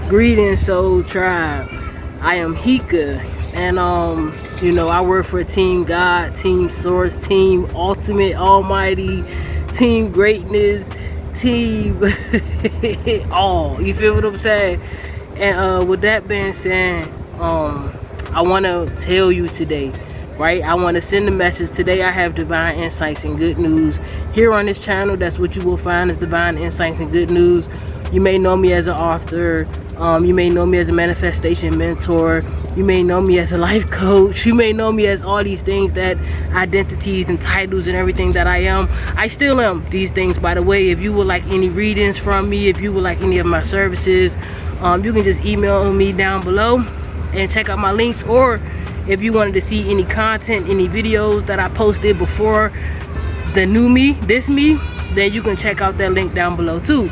Greetings, Soul Tribe. I am Heka, and I work for Team God, Team Source, Team Ultimate, Almighty, Team Greatness, Team all. You feel what I'm saying? And with that being said, I want to tell you today, right? I want to send a message. Today I have divine insights and good news here on this channel. That's what you will find is divine insights and good news. You may know me as an author. You may know me as a manifestation mentor. You may know me as a life coach. You may know me as all these things, that identities and titles and everything that I am. I still am these things, by the way. If you would like any readings from me, if you would like any of my services, you can just email me down below and check out my links. Or if you wanted to see any content, any videos that I posted before the new me, this me, then you can check out that link down below too.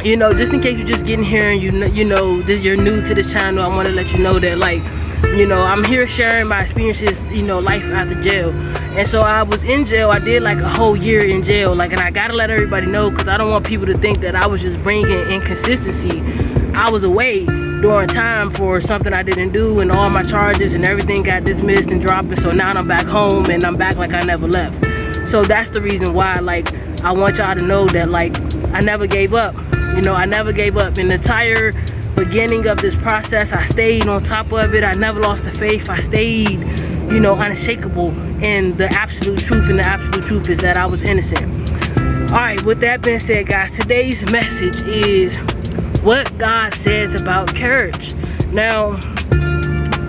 Just in case you're just getting here and you're new to this channel, I want to let you know that, I'm here sharing my experiences, life after jail. And so I was in jail. I did like a whole year in jail, and I gotta let everybody know, because I don't want people to think that I was just bringing inconsistency. I was away during time for something I didn't do, and all my charges and everything got dismissed and dropped. And so now I'm back home, and I'm back like I never left. So that's the reason why, I want y'all to know that, I never gave up. I never gave up. In the entire beginning of this process, I stayed on top of it. I never lost the faith. I stayed, unshakable in the absolute truth. And the absolute truth is that I was innocent. All right, with that being said, guys, today's message is what God says about courage. Now,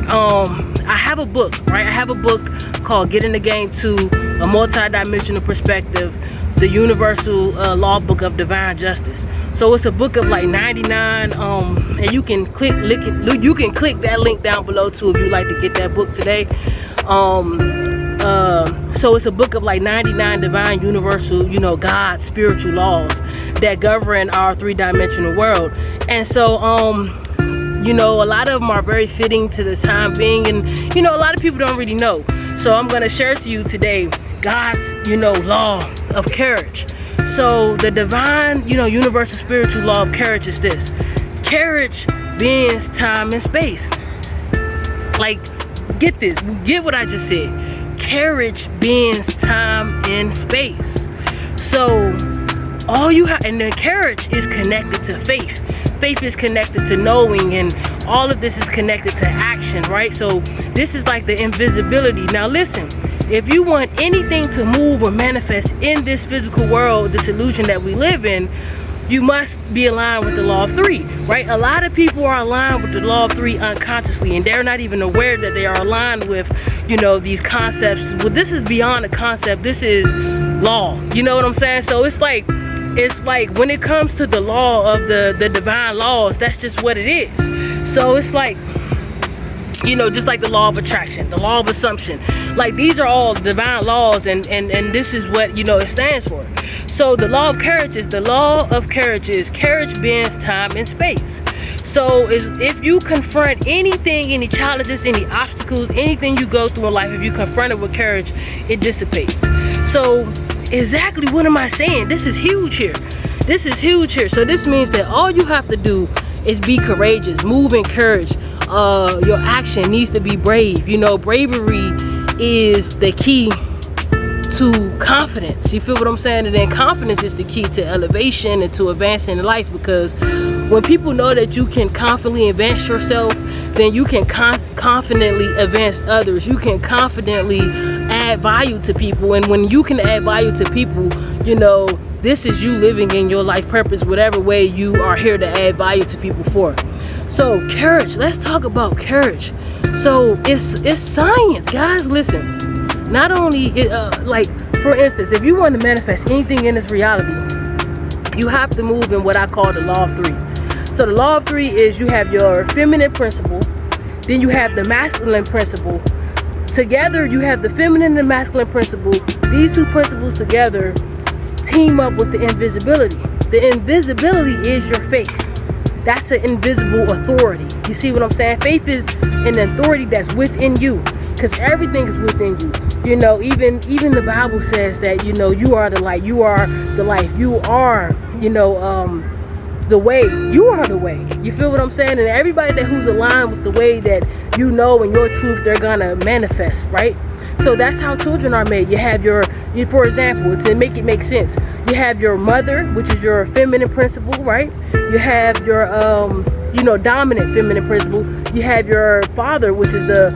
I have a book, right? I have a book called Get in the Game 2, a multi-dimensional perspective, the universal law book of divine justice. So it's a book of 99, and you can click that link down below too if you'd like to get that book today. So it's a book of 99 divine universal, God's spiritual laws that govern our three-dimensional world. And so a lot of them are very fitting to the time being, and a lot of people don't really know. So I'm going to share to you today God's law of courage. So the divine universal spiritual law of courage is this: courage bends time and space. Get this, get what I just said. Courage bends time and space. So all you have, and then courage is connected to faith. Faith is connected to knowing, and all of this is connected to action, right? So this is like the invisibility. Now listen, if you want anything to move or manifest in this physical world, this illusion that we live in, you must be aligned with the law of three, right? A lot of people are aligned with the law of three unconsciously, and they're not even aware that they are aligned with, these concepts. Well, this is beyond a concept. This is law. You know what I'm saying? So it's like when it comes to the law of the divine laws, that's just what it is. So it's just like the law of attraction, the law of assumption. These are all divine laws, and this is what, it stands for. So the law of courage is courage bends time and space. So if you confront anything, any challenges, any obstacles, anything you go through in life, if you confront it with courage, it dissipates. So exactly what am I saying? This is huge here. So this means that all you have to do is be courageous, move in courage. Your action needs to be brave. Bravery is the key to confidence. You feel what I'm saying? And then confidence is the key to elevation and to advancing in life, because when people know that you can confidently advance yourself, then you can confidently advance others. You can confidently add value to people. And when you can add value to people, this is you living in your life purpose, whatever way you are here to add value to people for. So courage, let's talk about courage. So it's science, guys. Listen, not only for instance, if you want to manifest anything in this reality, you have to move in what I call the law of three. So the law of three is you have your feminine principle, then you have the masculine principle. Together you have the feminine and masculine principle. These two principles together team up with the invisibility. The invisibility is your faith. That's an invisible authority. You see what I'm saying? Faith is an authority that's within you, because everything is within you. Even the Bible says that you are the light, you are the life, you are the way. You are the way. You feel what I'm saying? And everybody that who's aligned with the way that you know and your truth, they're gonna manifest, right? So that's how children are made. You have for example, to make it make sense, you have your mother, which is your feminine principle, right? You have your dominant feminine principle. You have your father, which is the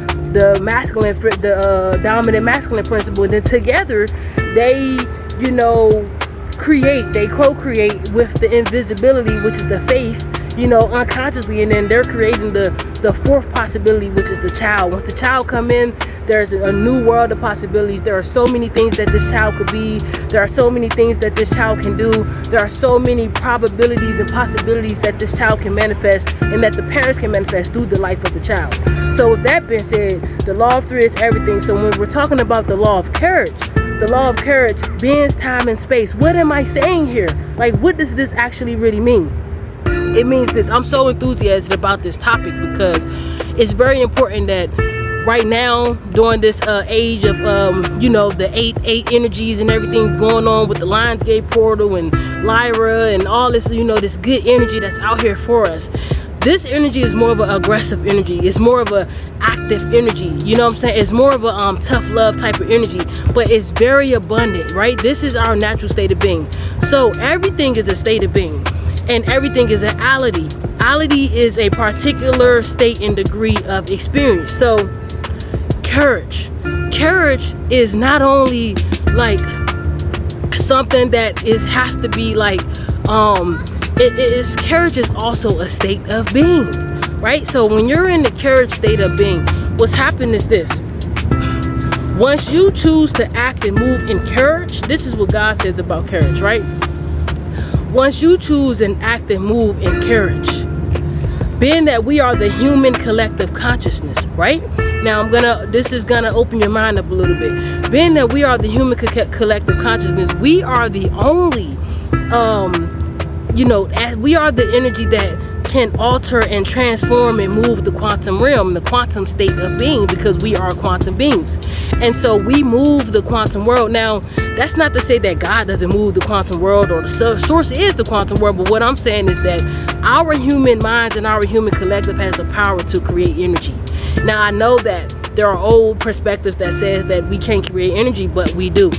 masculine, the dominant masculine principle. And then together, they they co-create with the invisibility, which is the faith, unconsciously, and then they're creating the fourth possibility, which is the child. Once the child come in, there's a new world of possibilities. There are so many things that this child could be. There are so many things that this child can do. There are so many probabilities and possibilities that this child can manifest and that the parents can manifest through the life of the child. So with that being said, the law of three is everything. So when we're talking about the law of carriage bends time and space. What am I saying here? Like, what does this actually really mean? It means this. I'm so enthusiastic about this topic because it's very important that right now, during this age of the eight energies and everything going on with the Lionsgate portal and Lyra and all this, this good energy that's out here for us. This energy is more of an aggressive energy. It's more of an active energy. You know what I'm saying? It's more of a tough love type of energy, but it's very abundant, right? This is our natural state of being. So everything is a state of being, and everything is an ality. Ality is a particular state and degree of experience. So courage is not only like something that has to be like courage is also a state of being, right? So when you're in the courage state of being, what's happened is this. Once you choose to act and move in courage, this is what God says about courage, right? Once you choose and act and move in courage, being that we are the human collective consciousness, right? Now this is gonna open your mind up a little bit. Being that we are the human collective consciousness, we are the only we are the energy that can alter and transform and move the quantum realm, the quantum state of being, because we are quantum beings. And so we move the quantum world. Now, that's not to say that God doesn't move the quantum world or the source is the quantum world, but what I'm saying is that our human minds and our human collective has the power to create energy. Now, I know that there are old perspectives that says that we can't create energy, but we do.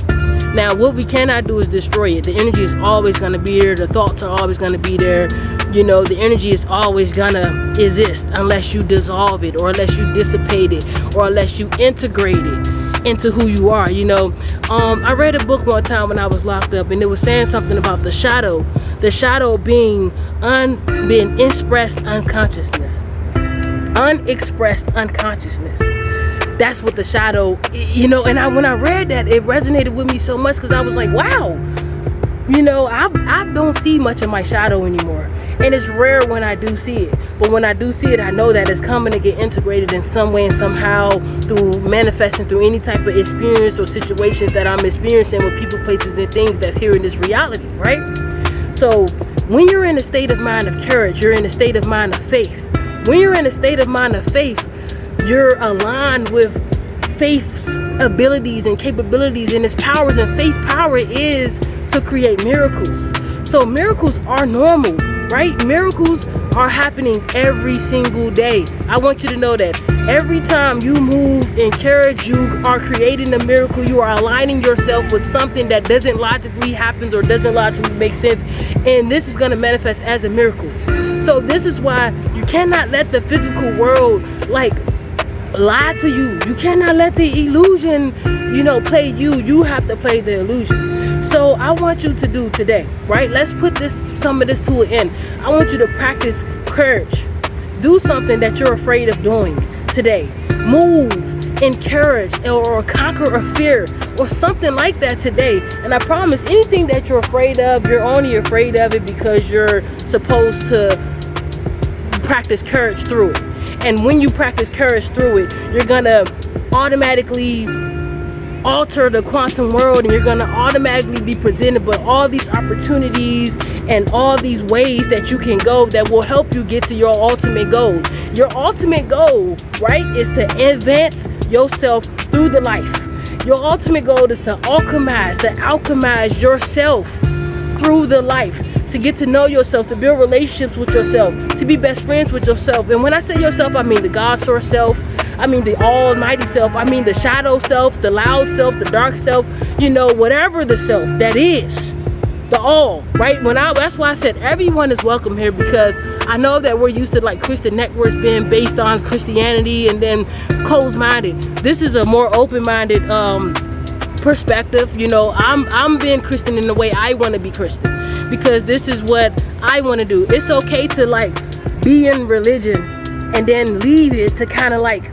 Now, what we cannot do is destroy it. The energy is always going to be there. The thoughts are always going to be there. The energy is always going to exist unless you dissolve it, or unless you dissipate it, or unless you integrate it into who you are. I read a book one time when I was locked up, and it was saying something about the shadow being expressed unconsciousness. Unexpressed unconsciousness. That's what the shadow, and when I read that, it resonated with me so much, because I was like, wow, I don't see much of my shadow anymore. And it's rare when I do see it. But when I do see it, I know that it's coming to get integrated in some way and somehow, through manifesting through any type of experience or situations that I'm experiencing with people, places, and things that's here in this reality, right? So when you're in a state of mind of courage, you're in a state of mind of faith. When you're in a state of mind of faith, you're aligned with faith's abilities and capabilities and its powers, and faith power is to create miracles. So miracles are normal, right? Miracles are happening every single day. I want you to know that every time you move in courage, you are creating a miracle. You are aligning yourself with something that doesn't logically happen or doesn't logically make sense, and this is going to manifest as a miracle. So this is why you cannot let the physical world lie to you. You cannot let the illusion, play you. You have to play the illusion. So I want you to do today, right? Let's put some of this to an end. I want you to practice courage. Do something that you're afraid of doing today. Move in courage, or conquer a fear or something like that today. And I promise, anything that you're afraid of, you're only afraid of it because you're supposed to practice courage through it. And when you practice courage through it, you're gonna automatically alter the quantum world, and you're gonna automatically be presented with all these opportunities and all these ways that you can go that will help you get to your ultimate goal. Your ultimate goal, right, is to advance yourself through the life. Your ultimate goal is to alchemize yourself through the life. to get to know yourself, to build relationships with yourself, to be best friends with yourself. And when I say yourself, I mean the God source self, I mean the almighty self, I mean the shadow self, the loud self, the dark self, you know, whatever the self that is, the all, right? That's why I said everyone is welcome here, because I know that we're used to like Christian networks being based on Christianity and then closed-minded. This is a more open-minded perspective. You know, I'm being Christian in the way I want to be Christian, because this is what I want to do. It's okay to like be in religion and then leave it to kind of like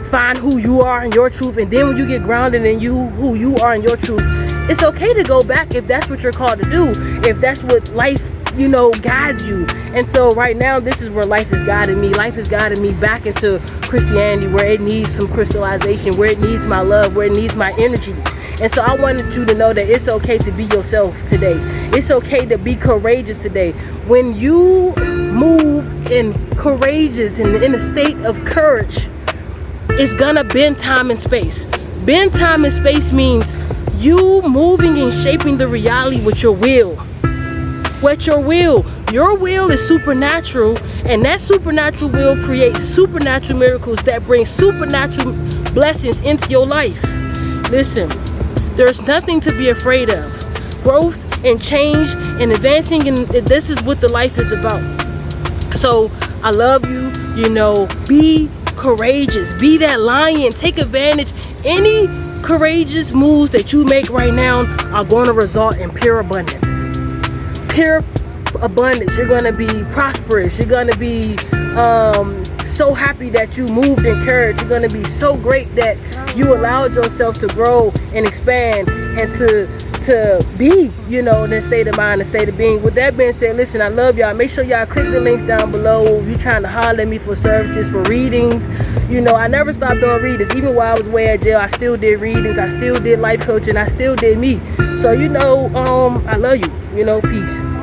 find who you are in your truth, and then when you get grounded in who you are in your truth, it's okay to go back if that's what you're called to do, if that's what life, you know, guides you. And so right now, this is where life is guiding me. Life is guiding me back into Christianity, where it needs some crystallization, where it needs my love, where it needs my energy. And so I wanted you to know that it's okay to be yourself today. It's okay to be courageous today. When you move in courageous and in a state of courage, it's gonna bend time and space. Bend time and space means you moving and shaping the reality with your will. With your will. Your will is supernatural, and that supernatural will creates supernatural miracles that bring supernatural blessings into your life. Listen, there's nothing to be afraid of. Growth and change and advancing, and this is what the life is about. So I love you. You know, be courageous. Be that lion. Take advantage. Any courageous moves that you make right now are going to result in pure abundance. Pure abundance. You're going to be prosperous. You're going to be so happy that you moved in courage. You're going to be so great that you allowed yourself to grow and expand and to be, you know, in a state of mind, a state of being. With that being said, listen, I love y'all. Make sure y'all click the links down below. If you're trying to holler at me for services, for readings, you know, I never stopped doing readings. Even while I was away at jail, I still did readings. I still did life coaching. I still did me. So, you know, I love you. You know, peace.